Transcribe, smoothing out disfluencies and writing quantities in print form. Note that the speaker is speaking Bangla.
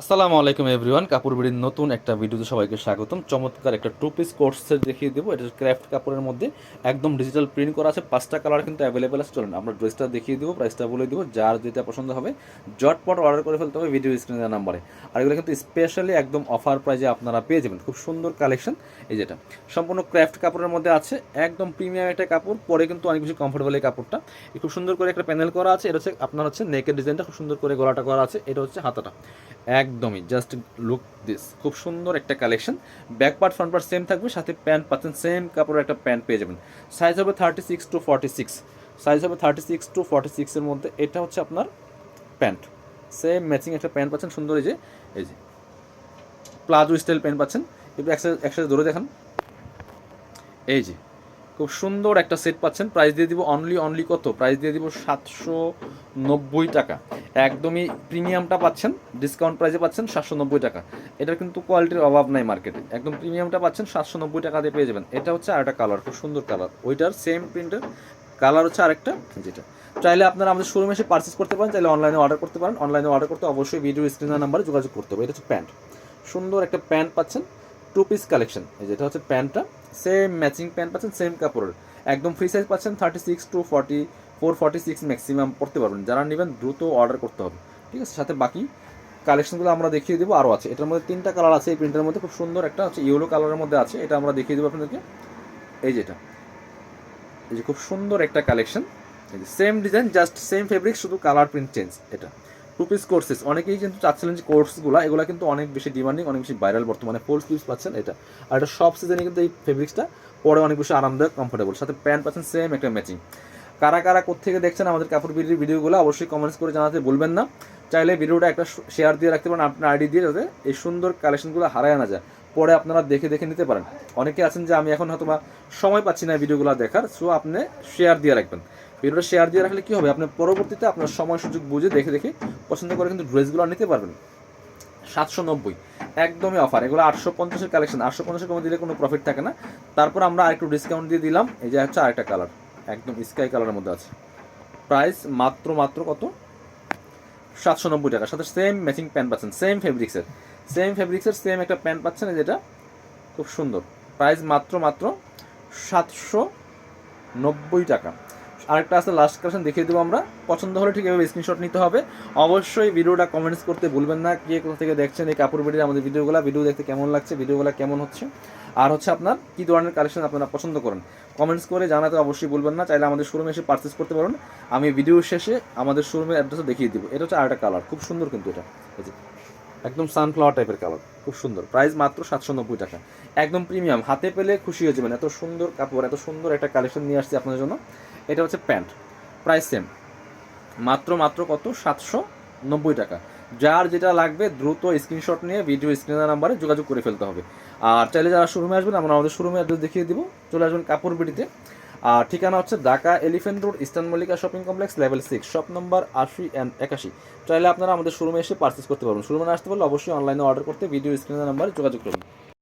আসসালামু আলাইকুম এভরিওয়ান, কাপড় বিড়ির নতুন একটা ভিডিওতে সবাইকে স্বাগতম। চমৎকার একটা টু পিস কোট সেট দেখিয়ে দেবো। এটা ক্রাফট কাপড়ের মধ্যে একদম ডিজিটাল প্রিন্ট করা আছে। 5টা কালার কিন্তু অ্যাভেলেবেল আছে। চলুন আমরা ড্রেসটা দেখিয়ে দেবো, প্রাইসটা বলে দেবো। যার যেটা পছন্দ হবে জটপট অর্ডার করে ফেলতে হবে ভিডিও স্ক্রিনের নাম্বারে। আর এগুলো কিন্তু স্পেশালি একদম অফার প্রাইজে আপনারা পেয়ে যাবেন। খুব সুন্দর কালেকশন। এই যেটা সম্পূর্ণ ক্রাফট কাপড়ের মধ্যে আছে, একদম প্রিমিয়াম একটা কাপড়। পরে কিন্তু অনেক বেশি কমফোর্টেবল এই কাপড়টা। খুব সুন্দর করে একটা প্যানেল করা আছে। এটা হচ্ছে আপনার হচ্ছে নেকের ডিজাইনটা খুব সুন্দর করে গলাটা করা আছে। এটা হচ্ছে হাতাটা, একদমই জাস্ট লুক দিস। খুব সুন্দর একটা collection. Back part front part same থাকবে, সাথে প্যান্ট পাচ্ছেন সেম কাপড়ের একটা প্যান্ট পেয়ে যাবেন। সাইজ হবে 36 to 46, সাইজ হবে 36 to 46-এর মধ্যে। এটা হচ্ছে আপনার প্যান্ট, সেম ম্যাচিং একটা প্যান্ট পাচ্ছেন সুন্দর। এই যে প্লাজো স্টাইল প্যান্ট পাচ্ছেন। একটু একসাথে ধরে দেখান। এই যে খুব সুন্দর একটা সেট পাচ্ছেন। প্রাইস দিয়ে দিব অনলি কত? প্রাইস দিয়ে দিব 790 টাকা। একদমই প্রিমিয়ামটা পাচ্ছেন, ডিসকাউন্ট প্রাইসে পাচ্ছেন 790 টাকা। এটার কিন্তু কোয়ালিটির অভাব নাই মার্কেটে। একদম প্রিমিয়ামটা পাচ্ছেন 790 টাকা দিয়ে পেয়ে যাবেন। এটা হচ্ছে আরেকটা কালার, খুব সুন্দর কালার। ওইটার সেম প্রিন্টের কালার হচ্ছে আরেকটা, যেটা চাইলে আপনারা আমাদের শোরুমে এসে পারচেস করতে পারেন, চাইলে অনলাইনে অর্ডার করতে পারেন। অনলাইনে অর্ডার করতে অবশ্যই ভিডিও স্ক্রিনের নাম্বারে যোগাযোগ করতে হবে। এটা হচ্ছে প্যান্ট, সুন্দর একটা প্যান্ট পাচ্ছেন, টু পিস কালেকশন। এই যেটা হচ্ছে প্যান্টটা, সেম ম্যাচিং প্যান্ট পাচ্ছেন সেম কাপড়ের, একদম ফ্রি সাইজ পাচ্ছেন। 36 to 44, 46 ম্যাক্সিমাম পড়তে পারবেন। যারা নেবেন দ্রুত অর্ডার করতে হবে, ঠিক আছে? সাথে বাকি কালেকশনগুলো আমরা দেখিয়ে দেবো। আরও আছে, এটার মধ্যে 3টা কালার আছে। এই প্রিন্টের মধ্যে খুব সুন্দর একটা হচ্ছে ইয়েলো কালারের মধ্যে আছে, এটা আমরা দেখিয়ে দেবো আপনাদেরকে। এই যেটা, এই যে খুব সুন্দর একটা কালেকশন। এই যে same design, just same fabric, শুধু কালার প্রিন্ট চেঞ্জ। এটা টু পিস কোর্সেস। অনেকেই কিন্তু চাচ্ছিলেন যে কোর্সগুলো, এগুলো কিন্তু অনেক বেশি ডিমান্ডিং, অনেক বেশি ভাইরাল বর্তমানে। ফুল স্লিভস পাচ্ছেন এটা। আর এটা সব সিজনে কিন্তু এই ফেব্রিক্সটা পরে অনেক বেশি আরামদায়ক, কমফোর্টেবল। সাথে প্যান্ট পাচ্ছেন সেম একটা ম্যাচিং। কারা কারা কোত্থেকে দেখছেন আমাদের কাপড় বিড়ির ভিডিওগুলো অবশ্যই কমেন্টস করে জানাতে বলবেন না। চাইলে ভিডিওটা একটা শেয়ার দিয়ে রাখতে পারেন আপনার আইডি দিয়ে, যাতে এই সুন্দর কালেকশনগুলো হারায় না যায়, পরে আপনারা দেখে দেখে নিতে পারেন। অনেকে আছেন যে আমি এখন হয়তো বা সময় পাচ্ছি না ভিডিওগুলো দেখার, সো আপনি শেয়ার দিয়ে রাখবেন। ভিডিওটা শেয়ার দিয়ে রাখলে কী হবে, আপনি পরবর্তীতে আপনার সময় সুযোগ বুঝে দেখে দেখে পছন্দ করে কিন্তু ড্রেসগুলো নিতে পারবেন। 790 একদমই অফার। এগুলো 850-এর কালেকশন, 850-এর কমে দিলে কোনো প্রফিট থাকে না। তারপর আমরা আরেকটু ডিসকাউন্ট দিয়ে দিলাম। এই যে হচ্ছে আরেকটা কালার, একদম স্কাই কালারের মধ্যে আছে। প্রাইস মাত্র কত? 790 টাকা। সাথে সেম ম্যাচিং প্যান্ট পাচ্ছেন, সেম ফেব্রিক্সের সেম একটা প্যান্ট পাচ্ছেন, যেটা খুব সুন্দর। প্রাইস মাত্র 790 টাকা। আরেকটা আছে লাস্ট কালেকশন দেখিয়ে দেবো আমরা। পছন্দ হলে ঠিক এভাবে স্ক্রিনশট নিতে হবে। অবশ্যই ভিডিওটা কমেন্টস করতে ভুলবেন না, কে কোথা থেকে দেখছেন এই কাপড় বিড়ির আমাদের ভিডিও দেখতে কেমন লাগছে, ভিডিওগুলো কেমন হচ্ছে, আর হচ্ছে আপনার কী ধরনের কালেকশন আপনারা পছন্দ করেন, কমেন্টস করে জানাতে অবশ্যই ভুলবেন না। চাইলে আমাদের শোরুমে এসে পারচেস করতে পারেন। আমি ভিডিও শেষে আমাদের শোরুমের অ্যাড্রেসও দেখিয়ে দিব। এটা হচ্ছে আরেকটা কালার, খুব সুন্দর কিন্তু এটা। এই যে একদম সানফ্লাওয়ার টাইপের কালার, খুব সুন্দর। প্রাইস মাত্র 790 টাকা। একদম প্রিমিয়াম, হাতে পেলে খুশি হয়ে যাবেন। এত সুন্দর কাপড়, এত সুন্দর একটা কালেকশন নিয়ে আসছি আপনাদের জন্য। এটা হচ্ছে প্যান্ট, প্রাইস সেম, মাত্র কত? 790 টাকা। যার যেটা লাগবে দ্রুত স্ক্রিনশট নিয়ে ভিডিও স্ক্রিনের নাম্বারে যোগাযোগ করে ফেলতে হবে। আর চাইলে যারা শোরুমে আসবেন, আমরা আমাদের শোরুমে অ্যাড্রেস দেখিয়ে দিব। চলে আসবেন কাপড় বিড়িতে। আর ঠিকানা হচ্ছে Dhaka elephant road, eastern Mallika shopping complex, level 6, shop number 80 and 81। চাইলে আপনারা আমাদের শোরুমে এসে পারচেস করতে পারবেন। শোরুমে আসতে পারলে অবশ্যই অনলাইনে অর্ডার করতে ভিডিও স্ক্রিনের নাম্বারে যোগাযোগ করুন।